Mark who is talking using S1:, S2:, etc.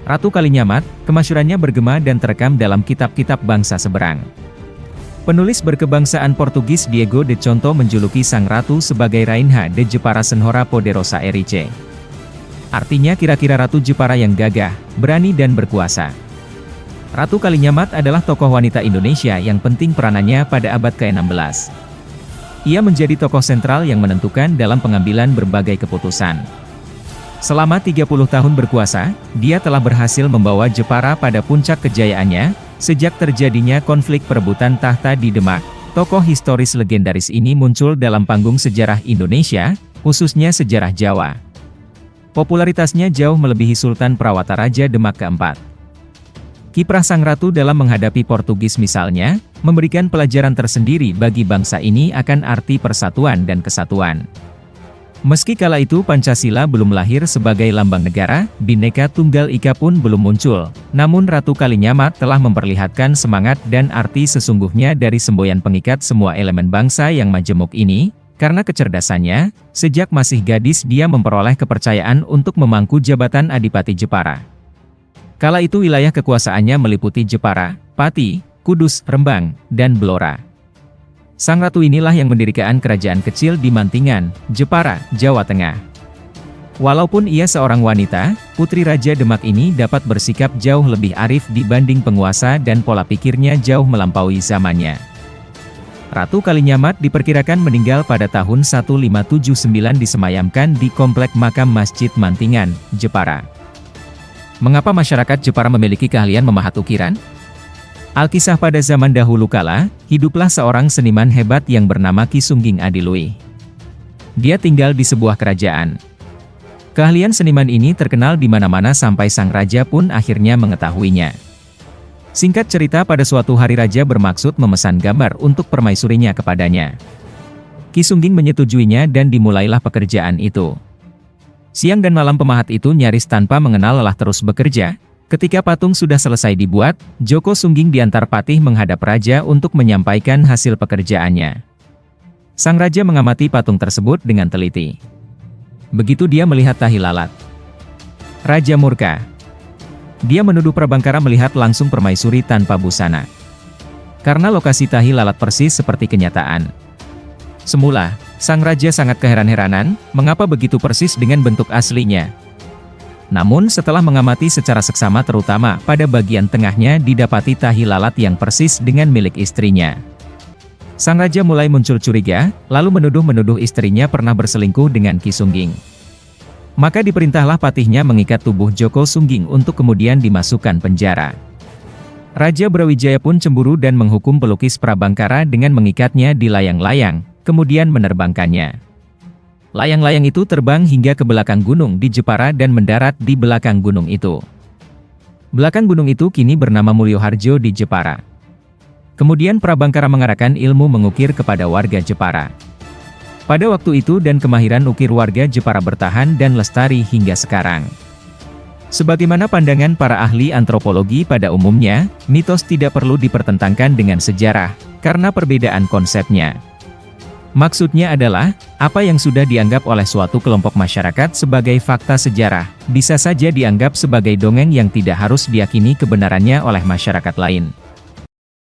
S1: Ratu Kalinyamat, kemasyurannya bergema dan terekam dalam kitab-kitab bangsa seberang. Penulis berkebangsaan Portugis Diego de Conto menjuluki sang ratu sebagai Rainha de Jepara Senhora Poderosa Erice. Artinya kira-kira Ratu Jepara yang gagah, berani dan berkuasa. Ratu Kalinyamat adalah tokoh wanita Indonesia yang penting peranannya pada abad ke-16. Ia menjadi tokoh sentral yang menentukan dalam pengambilan berbagai keputusan. Selama 30 tahun berkuasa, dia telah berhasil membawa Jepara pada puncak kejayaannya, sejak terjadinya konflik perebutan tahta di Demak. Tokoh historis legendaris ini muncul dalam panggung sejarah Indonesia, khususnya sejarah Jawa. Popularitasnya jauh melebihi Sultan Prawataraja Demak keempat. Kiprah sang ratu dalam menghadapi Portugis misalnya, memberikan pelajaran tersendiri bagi bangsa ini akan arti persatuan dan kesatuan. Meski kala itu Pancasila belum lahir sebagai lambang negara, Bhinneka Tunggal Ika pun belum muncul, namun Ratu Kalinyamat telah memperlihatkan semangat dan arti sesungguhnya dari semboyan pengikat semua elemen bangsa yang majemuk ini. Karena kecerdasannya, sejak masih gadis dia memperoleh kepercayaan untuk memangku jabatan Adipati Jepara. Kala itu wilayah kekuasaannya meliputi Jepara, Pati, Kudus, Rembang, dan Blora. Sang ratu inilah yang mendirikan kerajaan kecil di Mantingan, Jepara, Jawa Tengah. Walaupun ia seorang wanita, Putri Raja Demak ini dapat bersikap jauh lebih arif dibanding penguasa dan pola pikirnya jauh melampaui zamannya. Ratu Kalinyamat diperkirakan meninggal pada tahun 1579 disemayamkan di komplek makam Masjid Mantingan, Jepara. Mengapa masyarakat Jepara memiliki keahlian memahat ukiran? Alkisah pada zaman dahulu kala, hiduplah seorang seniman hebat yang bernama Ki Sungging Adilui. Dia tinggal di sebuah kerajaan. Keahlian seniman ini terkenal di mana-mana sampai sang raja pun akhirnya mengetahuinya. Singkat cerita, pada suatu hari raja bermaksud memesan gambar untuk permaisurinya kepadanya. Ki Sungging menyetujuinya dan dimulailah pekerjaan itu. Siang dan malam pemahat itu nyaris tanpa mengenal lelah terus bekerja. Ketika patung sudah selesai dibuat, Joko Sungging diantar Patih menghadap raja untuk menyampaikan hasil pekerjaannya. Sang raja mengamati patung tersebut dengan teliti. Begitu dia melihat tahi lalat, raja murka. Dia menuduh Prabangkara melihat langsung permaisuri tanpa busana. Karena lokasi tahi lalat persis seperti kenyataan. Semula, sang raja sangat keheran-heranan, mengapa begitu persis dengan bentuk aslinya. Namun setelah mengamati secara seksama terutama pada bagian tengahnya didapati tahi lalat yang persis dengan milik istrinya. Sang raja mulai muncul curiga, lalu menuduh istrinya pernah berselingkuh dengan Ki Sungging. Maka diperintahlah patihnya mengikat tubuh Joko Sungging untuk kemudian dimasukkan penjara. Raja Brawijaya pun cemburu dan menghukum pelukis Prabangkara dengan mengikatnya di layang-layang, kemudian menerbangkannya. Layang-layang itu terbang hingga ke belakang gunung di Jepara dan mendarat di belakang gunung itu. Belakang gunung itu kini bernama Mulyoharjo di Jepara. Kemudian Prabangkara mengarahkan ilmu mengukir kepada warga Jepara. Pada waktu itu dan kemahiran ukir warga Jepara bertahan dan lestari hingga sekarang. Sebagaimana pandangan para ahli antropologi pada umumnya, mitos tidak perlu dipertentangkan dengan sejarah, karena perbedaan konsepnya. Maksudnya adalah, apa yang sudah dianggap oleh suatu kelompok masyarakat sebagai fakta sejarah, bisa saja dianggap sebagai dongeng yang tidak harus diyakini kebenarannya oleh masyarakat lain.